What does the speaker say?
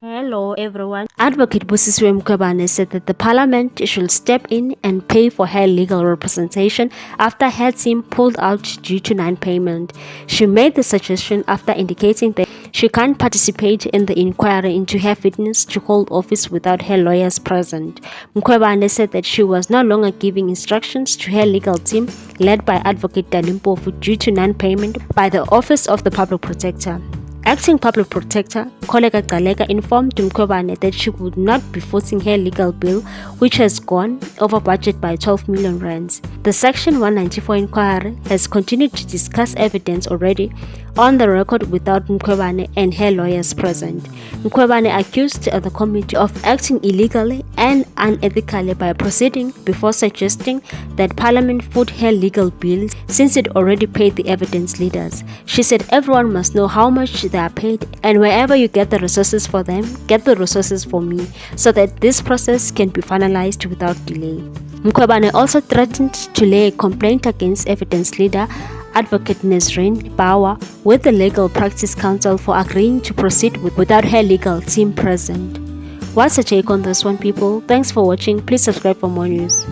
Hello everyone. Advocate Busisiwe Mkhwebane said that the parliament should step in and pay for her legal representation after her team pulled out due to non-payment. She made the suggestion after indicating that she can't participate in the inquiry into her fitness to hold office without her lawyers present. Mkhwebane said that she was no longer giving instructions to her legal team led by Advocate Dalimpofu due to non-payment by the Office of the Public Protector. Acting Public Protector, Koleka Galeka, informed Mkhwebane that she would not be footing her legal bill, which has gone over budget by 12 million rands. The Section 194 inquiry has continued to discuss evidence already on the record without Mkhwebane and her lawyers present. Mkhwebane accused the committee of acting illegally and unethically by proceeding before suggesting that Parliament foot her legal bills since it already paid the evidence leaders. She said everyone must know how much they are paid, and wherever you get the resources for them, get the resources for me, so that this process can be finalized without delay. Mkhwebane also threatened to lay a complaint against evidence leader Advocate Nesrine Bauer with the Legal Practice Council for agreeing to proceed without her legal team present. What's your take on this one, people? Thanks for watching. Please subscribe for more news.